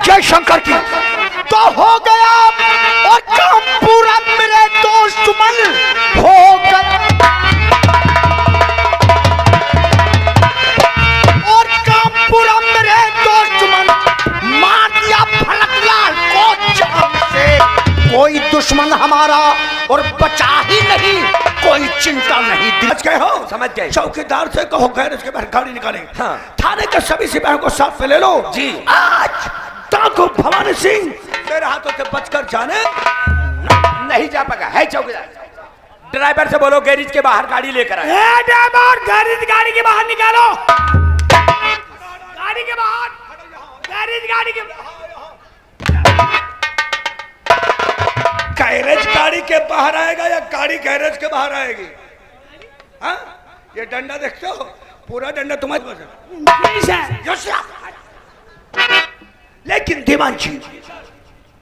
जय शंकर की। तो हो गया और काम पूरा मेरे दोस्त मन हो गया, और काम पूरा मेरे दोस्त मन मार दिया भड़कलाल को जान से। कोई दुश्मन हमारा और बचा ही नहीं, कोई चिंता नहीं। समझ गए हो? समझ गए। चौकीदार से कहो गैरेज के बाहर गाड़ी निकालें। हाँ। थाने के सभी सिपाहियों को साथ में ले लो जी। आज ताको भवानी सिंह मेरे हाथों से बचकर जाने नहीं जा पाएगा। है चौकीदार, ड्राइवर से बोलो गैरेज के बाहर गाड़ी लेकर आए। ड्राइवर गैरेज गाड़ी के बाहर निकालो, गाड़ी के बाहर, गैरेज गाड़ी के गैरेज गाड़ी के बाहर आएगा या गाड़ी गैरेज के बाहर आएगी? हाँ? ये डंडा देखते हो, पूरा डंडा तुम्हारे पास है। लेकिन दीवानजी,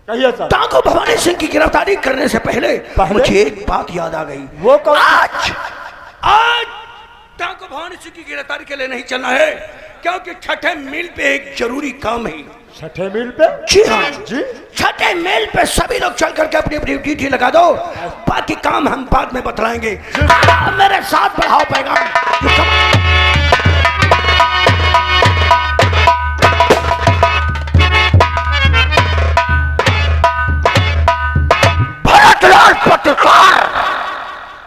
कहिए सर। ताको भवानी सिंह की गिरफ्तारी करने से पहले मुझे एक बात याद आ गई। वो कौन? आज ताको भवानी सिंह की गिरफ्तारी के लिए नहीं चलना है, क्योंकि छठे मील पे एक जरूरी काम है। छठे मील पे? जी हाँ जी। छठे मील पे सभी लोग चल करके अपनी अपनी ड्यूटी लगा दो, बाकी काम हम बाद में बतलाएंगे। मेरे साथ बढ़ाओ पैगाम। भरतलाल पत्रकार,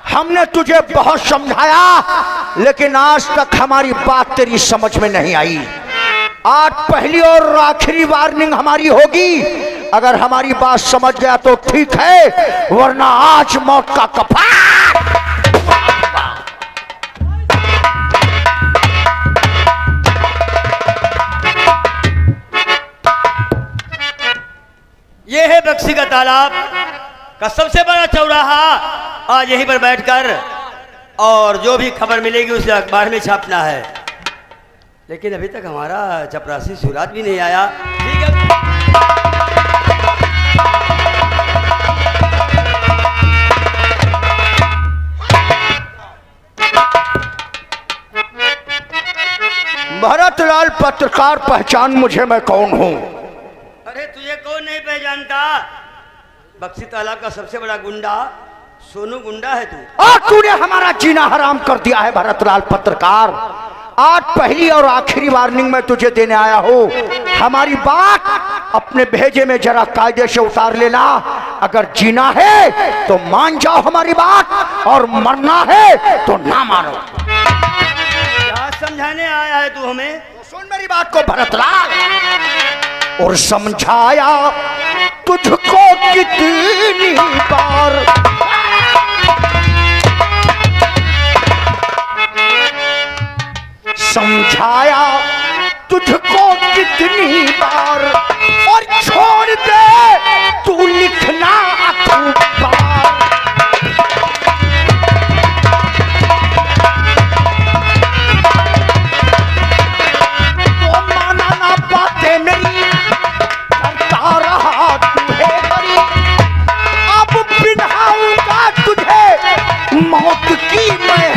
हमने तुझे बहुत समझाया, लेकिन आज तक हमारी बात तेरी समझ में नहीं आई। आज पहली और आखिरी वार्निंग हमारी होगी। अगर हमारी बात समझ गया तो ठीक है, वरना आज मौत का कफार। ये है बक्सी का तालाब का सबसे बड़ा चौराहा। आज यहीं पर बैठकर और जो भी खबर मिलेगी उसे अखबार में छापना है। लेकिन अभी तक हमारा चपरासी सूरज भी नहीं आया। ठीक है, भरतलाल पत्रकार, पहचान मुझे, मैं कौन हूँ? अरे तुझे कौन नहीं पहचानता? बक्सी तालाब का सबसे बड़ा गुंडा सोनू गुंडा है तू। और तूने हमारा जीना हराम कर दिया है भरतलाल पत्रकार। आज पहली और आखिरी वार्निंग मैं तुझे देने आया हूँ। हमारी बात अपने भेजे में जरा कायदे से उतार लेना। अगर जीना है तो मान जाओ हमारी बात, और मरना है तो ना मानो। क्या समझाने आया है तू हमें? तो सुन मेरी बात को भरतलाल, और समझाया तुझको कितनी बार, समझाया तुझको कितनी बार, और छोड़ दे तू लिखना अखबार। तो माना ना बातें मेरी, करता रहा तू है बड़ी। अब पिन्हाऊंगा तुझे मौत की मैं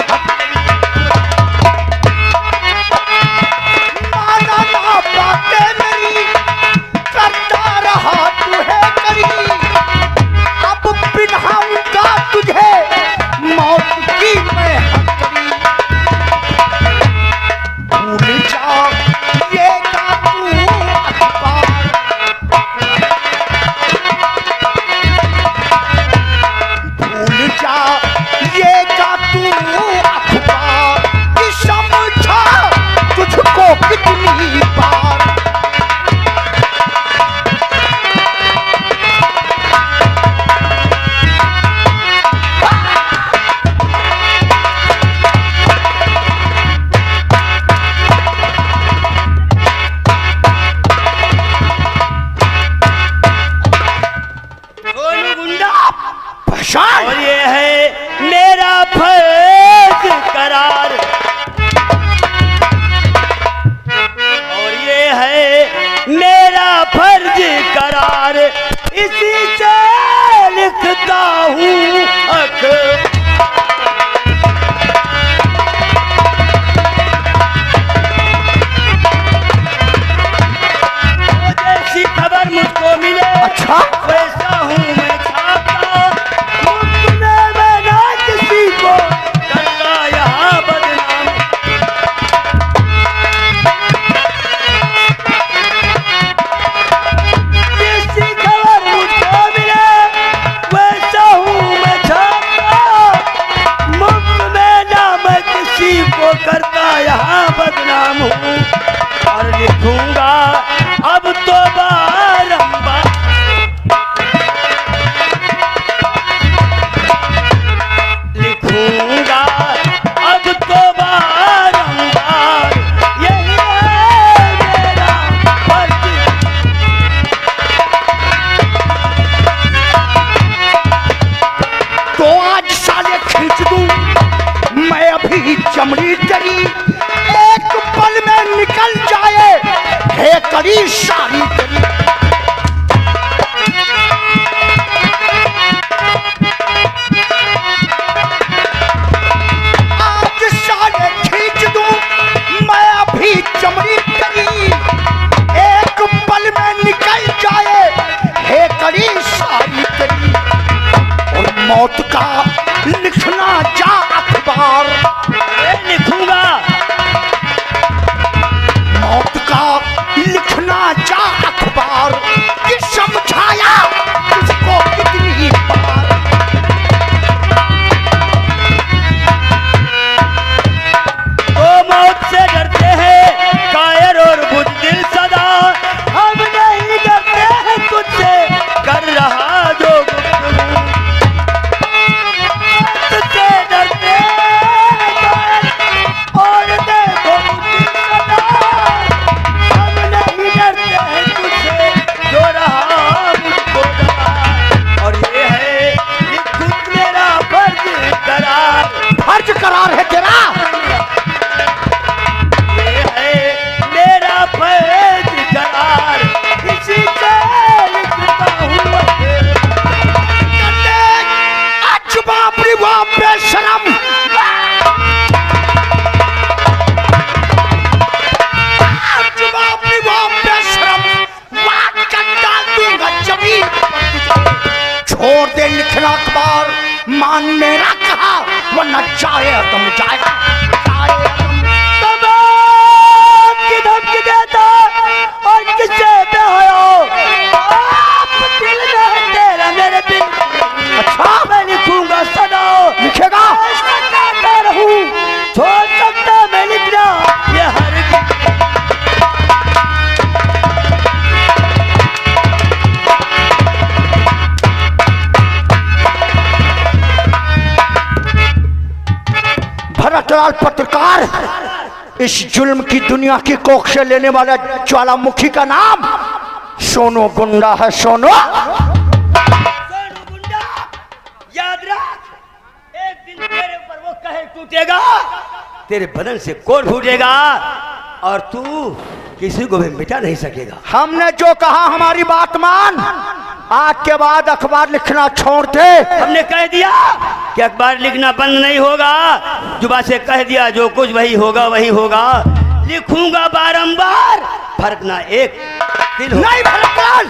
गरम हूँ और लिखूंगा अब तो बारंबार। लिखूंगा अब तो बारंबार, यही है मेरा फर्ज। तो आज साले खींच दूं मैं अभी चमड़ी तेरी, एक पल में निकल जाए है कड़ी सारी तेरी। आज साले खींच दूं मैं अभी चमड़ी तेरी, एक पल में निकल जाए है कड़ी सारी तेरी। और मौत का लिखना जा अखबार, लिखूंगा मौत का लिखना जा अखबार, कि समझाया तुझको कितनी बार। तो मौत से डरते हैं कायर और बुज़दिल सदा, हम नहीं डरते हैं तुझसे कर रहा जो गुफ्तगू। तुझसे डरते हैं कायर और देखो बुज़दिल सदा, हम नहीं डरते हैं तुझसे जो रहा मुझको डरा। और ये है कि खुद मेरा फर्ज करार, फर्ज करार है तेरा, ये है मेरा फर्ज करार, इसी से लिखता हूँ। आज बाप रे बाप बेशरम, आज बाप रे बाप बेशरम, वाट का डाल दूंगा जमीन पर तुझे। छोड़ दे लिखना अखबार, मान मेरा कहा वरना जाए तुम जाएगा, जाए तुम। तमाम की धमकी देता और किससे बेहया, आप दिल में है तेरा मेरे बिन। अच्छा मैं लिखूंगा सदा, लिखेगा सकता रहूं, छोड़ सकता मैं लिखना ये हर भरतलाल पत्रकार, इस जुल्म की दुनिया की कोख से लेने वाला ज्वालामुखी का नाम सोनू गुंडा है। सोनू गुंडा, याद रख, एक दिन तेरे ऊपर वो कहर टूटेगा, तेरे बदन से कोर फूटेगा और तू किसी को भी मिटा नहीं सकेगा। हमने जो कहा हमारी बात मान, आज के बाद अखबार लिखना छोड़ दे। हमने कह दिया कि अखबार लिखना बंद नहीं होगा, जुबा से कह दिया जो कुछ वही होगा वही होगा। लिखूंगा बारंबार, फर्क ना एक दिल होगा। नहीं भरतलाल,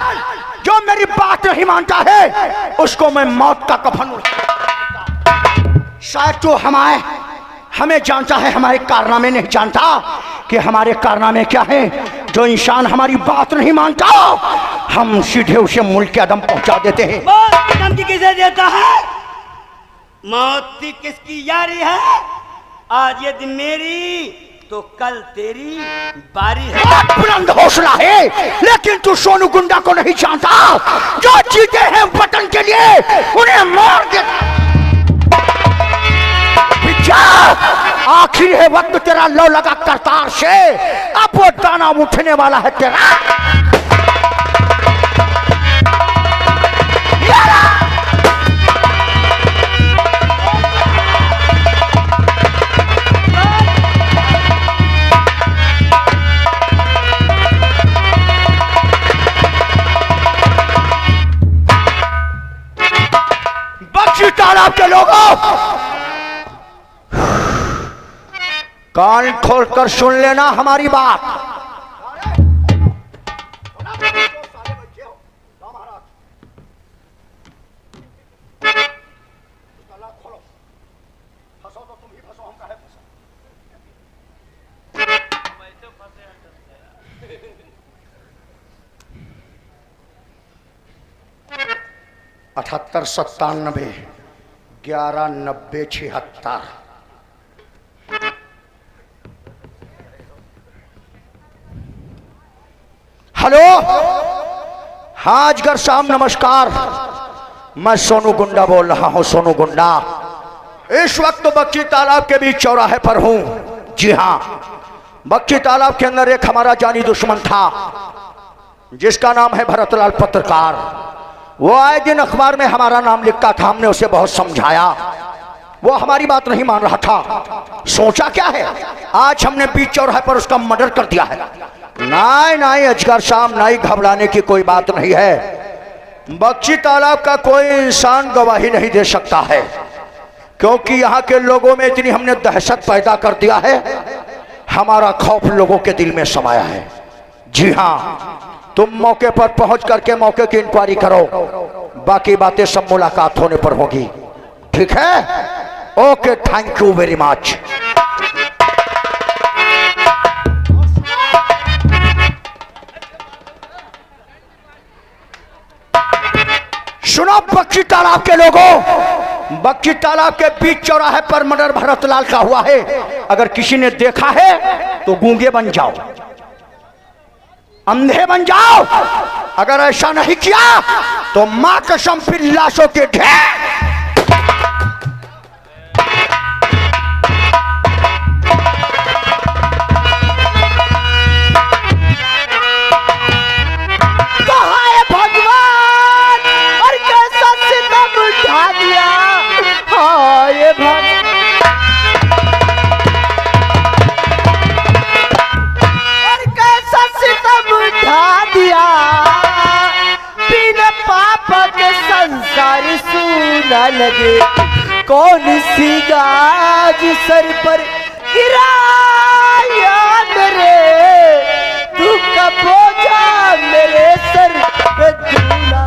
जो मेरी बात नहीं मानता है उसको मैं मौत का कफन उड़ा। शायद तो हमें जानता है, हमारे कारनामे नहीं जानता कि हमारे कारनामे क्या है। जो इंसान हमारी बात नहीं मानता हम सीधे उसे मुल्क के अदम पहुंचा देते हैं। मौत की धमकी किसे देता है? मौत की किसकी यारी है? आज ये दिन मेरी तो कल तेरी बारी है। बहुत बुलंद हौसला है, लेकिन तू सोनू गुंडा को नहीं जानता। जो जीते हैं वतन के लिए उन्हें मार दे। आखिर है वक्त तेरा लो लगा करतार से, अब वो दाना उठने वाला है तेरा। बख्शी तालाब के लोगों, कान खोलकर सुन लेना हमारी बात। अठहत्तर 97 11 90 76। हेलो, हाँ अजगर साहब नमस्कार। मैं सोनू गुंडा बोल रहा हूँ, सोनू गुंडा। इस वक्त बक्ची तालाब के बीच चौराहे पर हूँ। जी हाँ, बक्ची तालाब के अंदर एक हमारा जानी दुश्मन था जिसका नाम है भरतलाल पत्रकार। वो आए दिन अखबार में हमारा नाम लिखता था। हमने उसे बहुत समझाया, वो हमारी बात नहीं मान रहा था। सोचा क्या है, आज हमने बीच चौराहे पर उसका मर्डर कर दिया है। नहीं नहीं अजगर साहब, नहीं घबराने की कोई बात नहीं है। बक्ची तालाब का कोई इंसान गवाही नहीं दे सकता है, क्योंकि यहाँ के लोगों में इतनी हमने दहशत पैदा कर दिया है, हमारा खौफ लोगों के दिल में समाया है। जी हाँ, तुम मौके पर पहुंच करके मौके की इंक्वायरी करो, बाकी बातें सब मुलाकात होने पर होगी। ठीक है, okay, thank you very much. सुनो बक्ची तालाब के लोगों, बक्ची तालाब के बीच चौराहे पर मर्डर भरतलाल का हुआ है। अगर किसी ने देखा है तो गूंगे बन जाओ, अंधे बन जाओ। अगर ऐसा नहीं किया तो मां कसम फिर लाशों के ढेर। लगे कौन सी गाज सर पर गिरा याद रे, तू का बोझा मेरे सर पे झूला।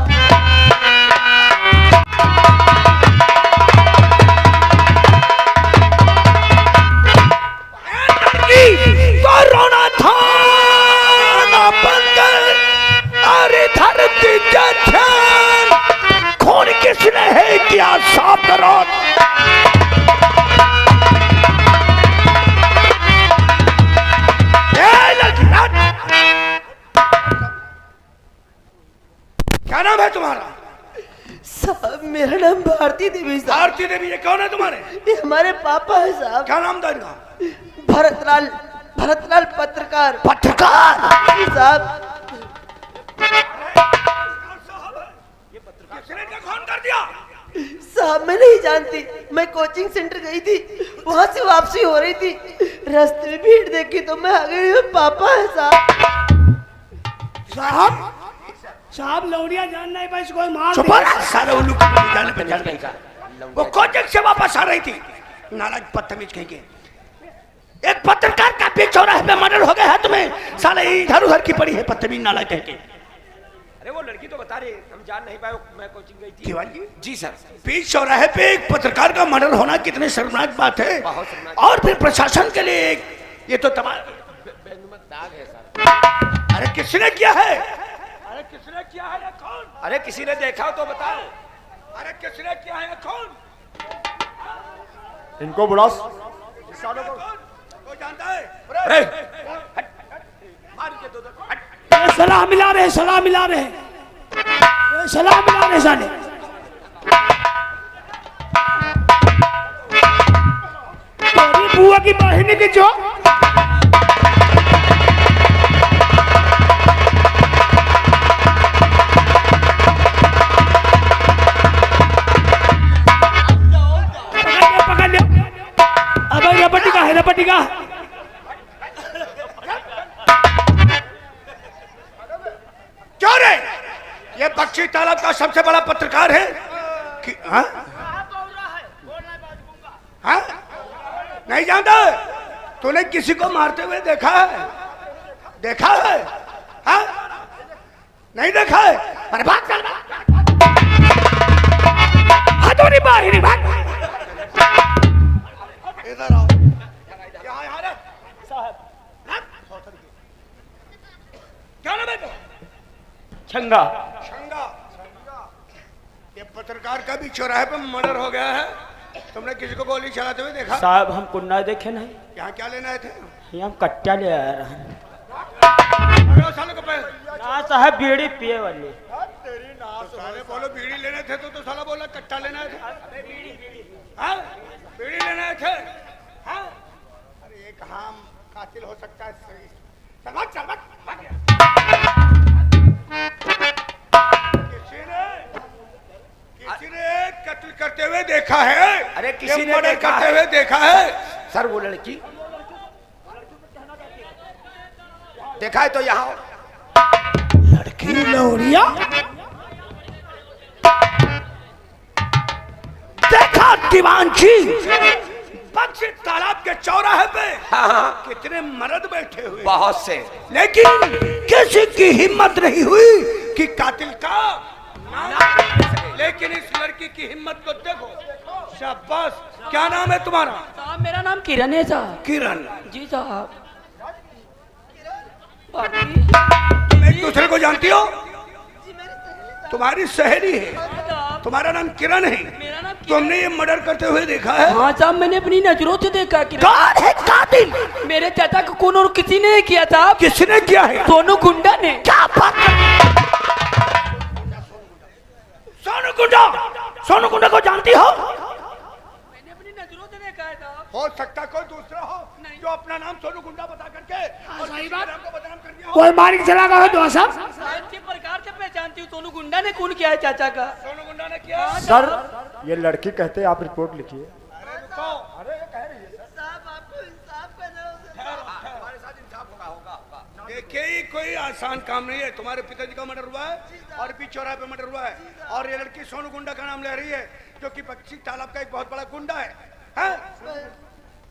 तो रोना था ना बंकर, अरे धरती जठन, खून किसने है किया साफ करो। क्या नाम है तुम्हारा? साहब मेरा नाम भारती देवी साहब। भारती देवी, ये कौन है तुम्हारे? ये हमारे पापा है साहब। क्या नाम था इनका? भरतलाल, भरतलाल पत्रकार। पत्रकार साहब कर दिया साहब, मैं नहीं जानती। मैं कोचिंग सेंटर गई थी, वहां से वापसी हो रही थी, रास्ते में भीड़ देखी तो मैं आ गई। पापा है साहब। साहब साहब लौड़िया जान नहीं पाई, कोई मार चुप रहा साले, उल्लू को जाने पे जान नहीं का। वो कोचिंग से वापस आ रही थी, नालायक बदतमीज कहेंगे। एक पत्रकार का बीच चौराहे पे मर्डर हो गया है, तुम्हें साले इधर उधर की पड़ी है बदतमीज नालायक कहेंगे। अरे वो लड़की तो बता रही, हम जान नहीं पाए, मैं कोचिंग गई थी। दीवान जी, जी सर। बीच चौराहे पे एक पत्रकार का मर्डर होना कितनी शर्मनाक बात है, और फिर प्रशासन के लिए ये तो दाग है सर। अरे किसने किया है? अरे किसने किया है? कौन? अरे किसी ने देखा हो तो बताओ। अरे किसने किया है? कौन? इनको बुला। कोई जानता है? अरे मार के दो सलाह मिला रहे, सलाह मिला रहे, सलाह मिला रहे साले। तेरी बुआ की बहनी की जो पकड़ लिया। अब रपटी का है, रपटी का। क्यों रे? ये बक्शी तालाब का सबसे बड़ा पत्रकार है कि हाँ? हाँ? नहीं जानता? तूने किसी को मारते हुए देखा है? देखा है? हाँ? नहीं देखा है? अरे भाग चल, हथौड़ी बाहरी भाग। इधर आओ। यहाँ रे साहब। क्या नाम है तो? छंगा। छंगा। ये पत्रकार का भी चौराहे पे मर्डर हो गया है, तुमने किसी को गोली चलाते हुए देखा? साहब हम कुन्ना देखे नहीं, यहाँ क्या लेने आए थे? हम कट्टा ले आ रहे हैं। अरे साले को हाँ साहब बीड़ी पिए वाली। तो साले बोलो बीड़ी लेने थे तो साला बोला कट्टा लेना थे। हाँ बीड़ी लेने थे। हाँ अरे एक हम कातिल हो सकता है सही। चल भाग गया। किसी ने कत्ल करते हुए देखा है? अरे किसी ने मर्डर देखा करते है? हुए देखा है? सर वो लड़की देखा है तो यहाँ लड़की लौड़िया देखा दीवान जी बक्शी तालाब के चौराहे पे कितने मर्द बैठे हुए, बहुत से, लेकिन किसी की हिम्मत नहीं हुई कि कातिल का नाम। लेकिन इस लड़की की हिम्मत को देखो। शाबाश। क्या नाम है तुम्हारा? साहब मेरा नाम किरण है साहब। किरण। जी साहब। तुम एक दूसरे को जानती हो? तुम्हारी सहेली है। तुम्हारा नाम किरण है। मेरा नाम तुमने ये मर्डर करते हुए देखा है? हाँ साहब मैंने अपनी नजरों से देखा। कौन है कातिल? मेरे चाचा को कौन और किसी ने किया साहब। किसने किया है? सोनू गुंडा ने। क्या बात कर... सोनू गुंडा को जानती हो? मैंने अपनी नजरों से देखा है साहब। हो सकता कोई दूसरा हो जो अपना नाम सोनू गुंडा बता करके और सही किसी बात। नाम को बदनाम कर दिया हो। कोई मालिक चला गया हो तो साहब। अच्छी प्रकार से पहचानती हूँ। सोनू गुंडा ने खून किया है चाचा का। सोनू गुंडा ने किया? सर ये लड़की कहते हैं आप रिपोर्ट लिखिए। अरे रुको। अरे ये कह रही है साहब आपको इंसाफ करना हमारे साथ इंसाफ होगा। देखिए ये कोई आसान काम नहीं है। तुम्हारे पिताजी का मर्डर हुआ है और भी चौराहे पे मर्डर हुआ है और ये लड़की सोनू गुंडा का नाम ले रही है जो कि बक्शी तालाब का एक बहुत बड़ा गुंडा है, हैं?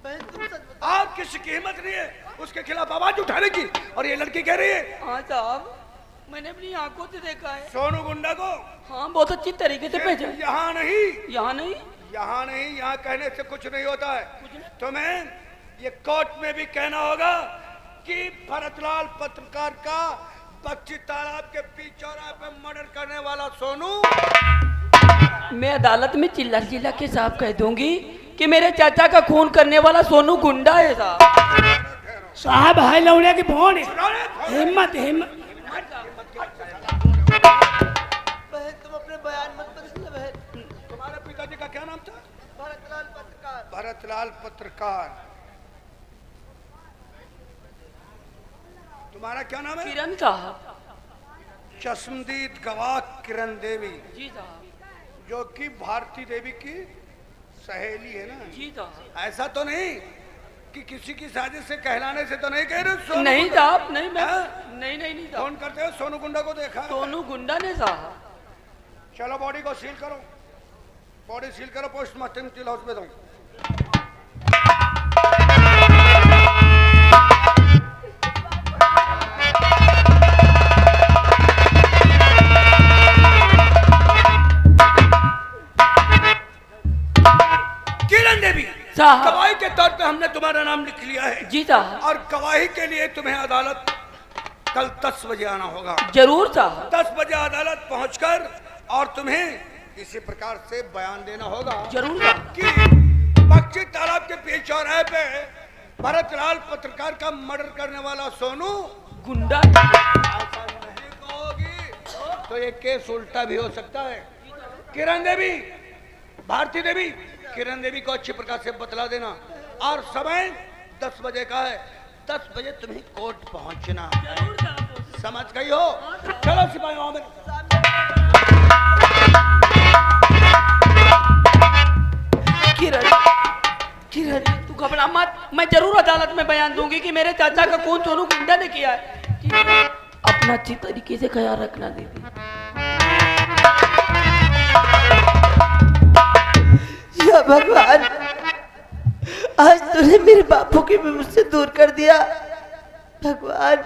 और किसी की हिम्मत नहीं है उसके खिलाफ आवाज उठाने की और ये लड़की कह रही है। हाँ साहब मैंने अपनी आंखों से देखा है। सोनू गुंडा को हाँ बहुत अच्छी तरीके से पहचान। यहाँ नहीं, यहाँ नहीं, यहाँ नहीं, यहाँ कहने से कुछ नहीं होता है। तुम्हें ये कोर्ट में भी कहना होगा कि भरतलाल पत्रकार का बक्शी तालाब के बीच चौराहे पे मर्डर करने वाला सोनू। मैं अदालत में चिल्ला चिल्ला के साहब कह दूंगी कि मेरे चाचा का खून करने वाला सोनू गुंडा है साहब। साहब हाय लौड़िया की फोन है। हिम्मत हिम्मत। तुम अपने बयान मत बदलो बहन। तुम्हारे पिताजी का क्या नाम था? भरतलाल पत्रकार। भरतलाल पत्रकार। तुम्हारा क्या नाम है? किरण साहब। चश्मदीद गवाह किरण देवी, जी साहब। जो कि भारती देवी की सहेली है ना? जी साहब। ऐसा तो नहीं कि किसी की साजिश से कहलाने से तो नहीं कह रहे? सोनू नहीं गुंडा। साहब नहीं मैं हाँ? नहीं नहीं नहीं साहब। फोन करते हो सोनू गुंडा को देखा? सोनू गुंडा ने साहब। चलो बॉडी को सील करो, बॉडी सील करो, पोस्टमार्टम सिविल हाउस में दो। किरण देवी साहब। गवाही के तौर पे हमने तुम्हारा नाम लिख लिया है जी साहब। और गवाही के लिए तुम्हें अदालत कल 10 बजे आना होगा। जरूर साहब। 10 बजे अदालत पहुंचकर और तुम्हें इसी प्रकार से बयान देना होगा जरूर साहब। कि बक्शी तालाब के पीछे चौराहे पे भरतलाल पत्रकार का मर्डर करने वाला सोनू गुंडा। ऐसा नहीं कहोगी तो ये केस उल्टा भी हो सकता है। किरण देवी, भारती देवी, किरण देवी को अच्छी प्रकार से बतला देना और समय 10 बजे का है। 10 बजे तुम्हें कोर्ट पहुंचना है। समझ गई हो? चलो सिपाही आओ मेरे। किरण किरण तू घबरा मत। मैं जरूर अदालत में बयान दूंगी कि मेरे चाचा का खून सोनू गुंडा ने किया है। अपना अच्छी तरीके से ख्याल रखना दीदी। या भगवान आज तूने मेरे बापू की भी मुझसे दूर कर दिया। भगवान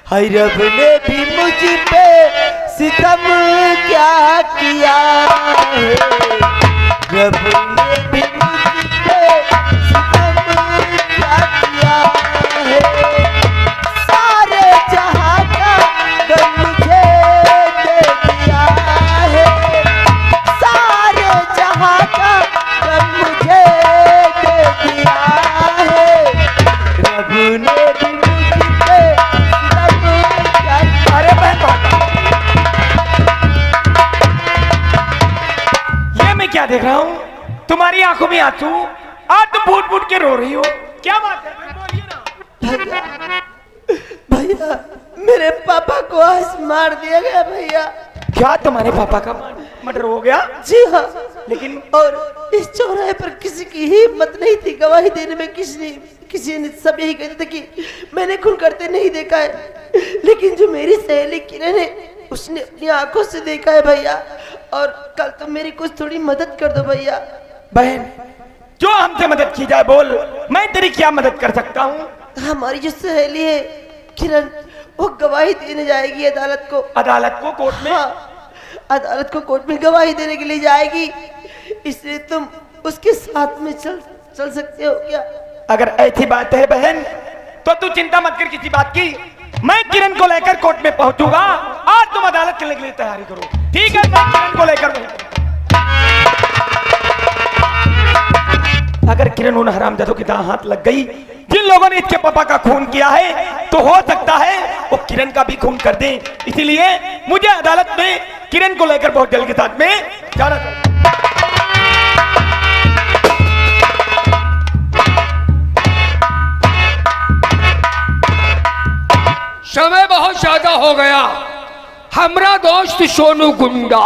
हाय रब ने भी मुझ पे सितम क्या किया है। रब ने भी मुझ पे सितम क्या किया है। सारे जहां का गम मुझे दे दिया है। सारे जहां का गम मुझे दे दिया है। रब ने भी मुझ पे सितम क्या। अरे बहन क्या देख रहा हूँ? तुम्हारी आंखों में आंसू, आज तो फूट फूट के रो रही हो, क्या बात है? बोलिए ना। भैया मेरे पापा को आज मार दिया गया भैया। क्या तुम्हारे पापा का मर्डर हो गया? जी हाँ, लेकिन और इस चौराहे पर किसी की हिम्मत नहीं थी गवाही देने में। किसी ने सब यही कहते थे कि मैंने खून करते नहीं देखा है, लेकिन जो मेरी सहेली किरण है उसने अपनी आंखों से देखा है भैया। और कल तो मेरी कुछ थोड़ी मदद कर दो भैया। बहन, जो हमसे मदद की जाए बोल, मैं तेरी क्या मदद कर सकता हूँ? हमारी जो सहेली है किरण, वो गवाही देने जाएगी अदालत को। अदालत को, कोर्ट में? हाँ, अदालत को कोर्ट में गवाही देने के लिए जाएगी, इसलिए तुम उसके साथ में चल सकते हो क्या? अगर ऐसी बात है बहन, तो तू चिंता मत कर किसी बात की। मैं किरण को लेकर कोर्ट में पहुंचूंगा। आज तुम अदालत चलने के लिए तैयारी करो, ठीक है? मैं किरण को लेकर अगर किरण उन हरामजादों के हाथ लग गई जिन लोगों ने इसके पापा का खून किया है, तो हो सकता है वो किरण का भी खून कर दें। इसीलिए मुझे अदालत में किरण को लेकर बहुत जल्द के साथ में जाना चाहिए। समय बहुत ज्यादा हो गया। हमारा दोस्त सोनू गुंडा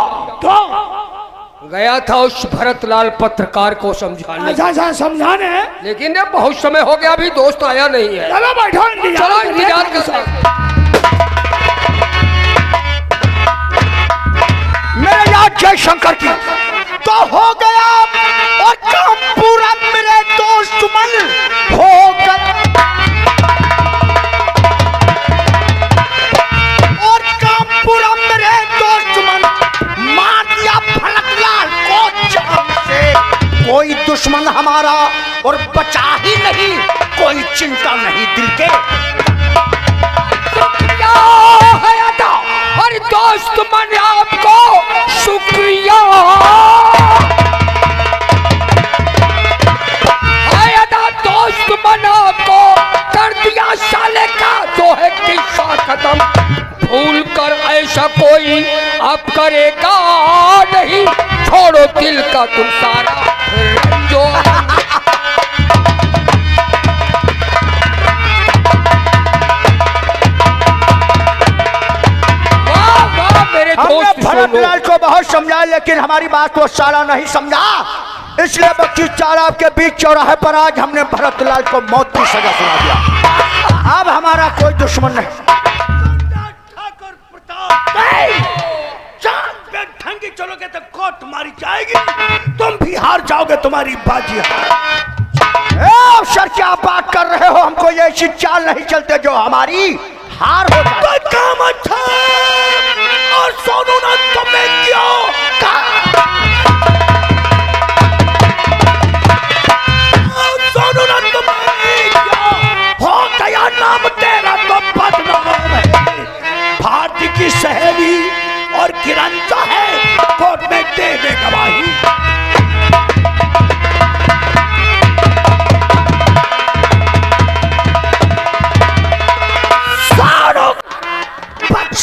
गया था उस भरतलाल पत्रकार को समझाने। अच्छा समझाने, लेकिन ये बहुत समय हो गया, अभी दोस्त आया नहीं है। चलो बैठो, चलो इंतजार के साथ। मेरे याद जय शंकर की तो हो गया, और काम पूरा मेरे दोस्त मन हो गया, और काम पूरा मेरे दोस्त मन मार दिया भरतलाल को जान से। कोई दुश्मन हमारा और बचा ही नहीं, कोई चिंता नहीं दिल के। अरे दोस्त मन आपको शुक्रिया। दोस्त मन आपको कर दिया साले का जो है किस्सा खत्म। भूल कर ऐसा कोई अब करेगा नहीं, छोड़ो दिल का तुम सारा जो। हमने भरतलाल को बहुत समझाया, लेकिन हमारी बात को साला नहीं समझा। इसलिए बच्ची तालाब के बीच चौराहे पर आज हमने भरतलाल को मौत की सजा सुना दिया। अब हमारा कोई दुश्मन नहीं। ठाकुर प्रताप, चांद पे ढंगी चलोगे तो कोर्ट मारी जाएगी, तुम भी हार जाओगे, तुम्हारी बाजी सर क्या बात कर रहे हो? हमको ये ऐसी चाल नहीं चलते जो हमारी हार हो जाए। तो काम अच्छा और सोनू ने तुमने क्यों सोनू ने तुमने क्यों हो गया नाम तेरा तो बदनाम है। भारती की सहेली और किरण जो है कोर्ट में दे दे गवाही।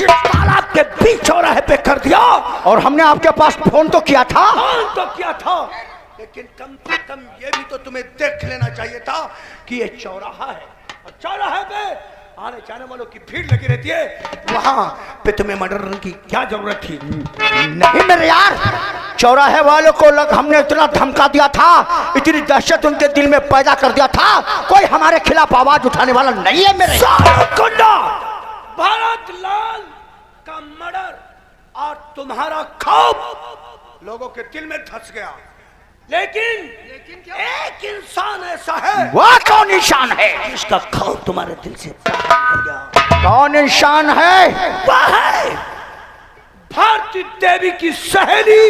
तालाब के बीच चौराहे पे कर दिया, और हमने आपके पास फोन तो किया था। फोन तो किया था, लेकिन कम से कम ये भी तो तुम्हें देख लेना चाहिए था कि ये चौराहा है, और चौराहे पे आने जाने वालों की भीड़ लगी रहती है। वहां पे तुम्हें मर्डर की क्या जरूरत थी? नहीं मेरे यार, चौराहे वालों को हमने इतना धमका दिया था, इतनी दहशत उनके दिल में पैदा कर दिया था, कोई हमारे खिलाफ आवाज उठाने वाला नहीं है मेरे। गुंडा भरतलाल का मर्डर और तुम्हारा खौफ लोगों के दिल में धस गया, लेकिन एक इंसान ऐसा है। वह कौन इंसान है जिसका खौफ तुम्हारे दिल से बाहर निकल गया? कौन इंसान है? वह है भारती देवी की सहेली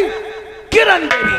किरण देवी।